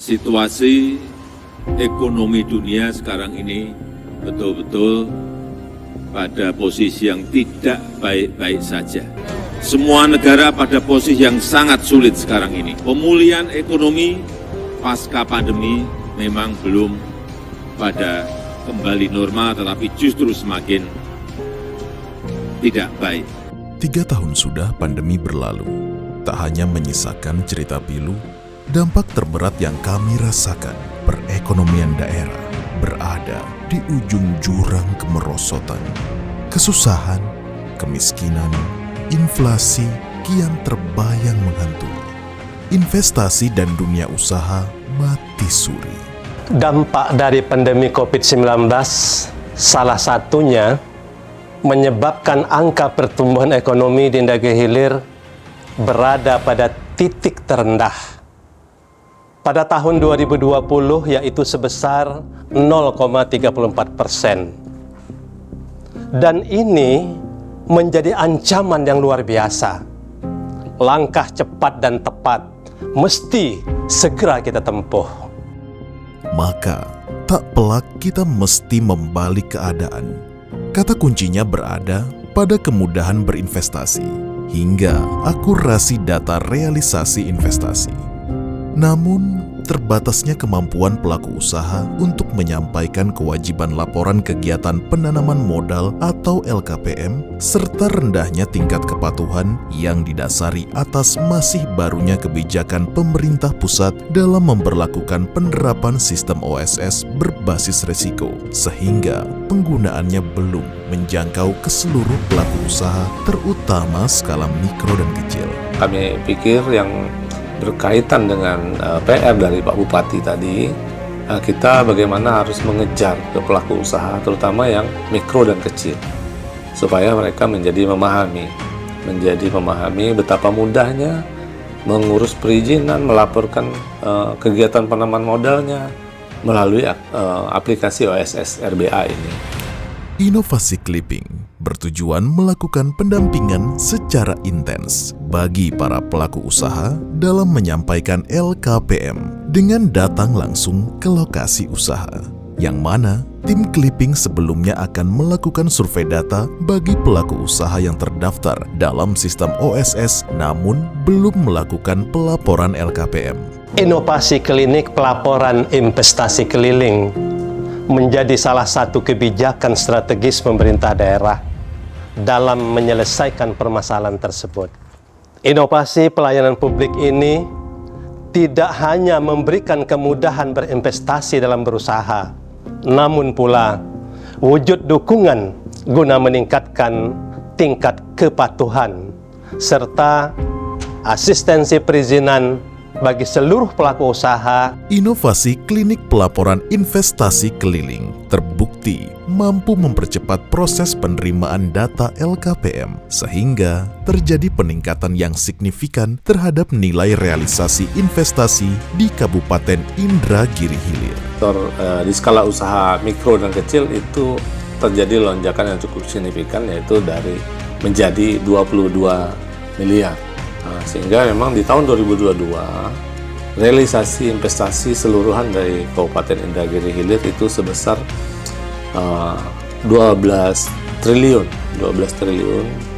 Situasi ekonomi dunia sekarang ini betul-betul pada posisi yang tidak baik-baik saja. Semua negara pada posisi yang sangat sulit sekarang ini. Pemulihan ekonomi pasca pandemi memang belum pada kembali normal, tetapi justru semakin tidak baik. 3 tahun sudah pandemi berlalu, tak hanya menyisakan cerita pilu, dampak terberat yang kami rasakan, perekonomian daerah berada di ujung jurang kemerosotan. Kesusahan, kemiskinan, inflasi kian terbayang menghantui. Investasi dan dunia usaha mati suri. Dampak dari pandemi COVID-19 salah satunya menyebabkan angka pertumbuhan ekonomi di Negeri Hilir berada pada titik terendah. Pada tahun 2020 yaitu sebesar 0,34%. Dan ini menjadi ancaman yang luar biasa. Langkah cepat dan tepat mesti segera kita tempuh. Maka tak pelak kita mesti membalik keadaan. Kata kuncinya berada pada kemudahan berinvestasi hingga akurasi data realisasi investasi. Namun, terbatasnya kemampuan pelaku usaha untuk menyampaikan kewajiban laporan kegiatan penanaman modal atau LKPM, serta rendahnya tingkat kepatuhan yang didasari atas masih barunya kebijakan pemerintah pusat dalam memberlakukan penerapan sistem OSS berbasis risiko, sehingga penggunaannya belum menjangkau ke seluruh pelaku usaha, terutama skala mikro dan kecil. Kami pikir yang berkaitan dengan PR dari Pak Bupati tadi, kita bagaimana harus mengejar ke pelaku usaha, terutama yang mikro dan kecil, supaya mereka menjadi memahami betapa mudahnya mengurus perizinan, melaporkan kegiatan penanaman modalnya melalui aplikasi OSS RBA ini. Inovasi Clipping bertujuan melakukan pendampingan secara intens bagi para pelaku usaha dalam menyampaikan LKPM dengan datang langsung ke lokasi usaha, yang mana tim Clipping sebelumnya akan melakukan survei data bagi pelaku usaha yang terdaftar dalam sistem OSS namun belum melakukan pelaporan LKPM. Inovasi klinik pelaporan investasi keliling menjadi salah satu kebijakan strategis pemerintah daerah dalam menyelesaikan permasalahan tersebut. Inovasi pelayanan publik ini tidak hanya memberikan kemudahan berinvestasi dalam berusaha, namun pula wujud dukungan guna meningkatkan tingkat kepatuhan serta asistensi perizinan bagi seluruh pelaku usaha. Inovasi klinik pelaporan investasi keliling terbukti mampu mempercepat proses penerimaan data LKPM sehingga terjadi peningkatan yang signifikan terhadap nilai realisasi investasi di Kabupaten Indragiri Hilir. Di skala usaha mikro dan kecil itu terjadi lonjakan yang cukup signifikan, yaitu dari menjadi 22 miliar. Sehingga memang di tahun 2022 realisasi investasi seluruhan dari Kabupaten Indragiri Hilir itu sebesar 12 triliun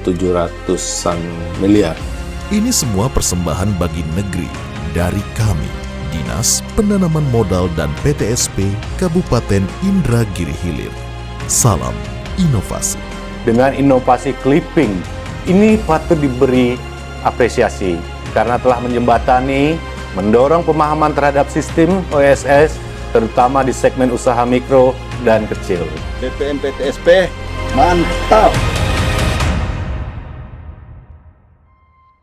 700-an miliar. Ini semua persembahan bagi negeri dari kami, Dinas Penanaman Modal dan PTSP Kabupaten Indragiri Hilir. Salam inovasi. Dengan inovasi Clipping, ini patut diberi apresiasi karena telah menjembatani, mendorong pemahaman terhadap sistem OSS, terutama di segmen usaha mikro dan kecil. BPM PTSP, mantap!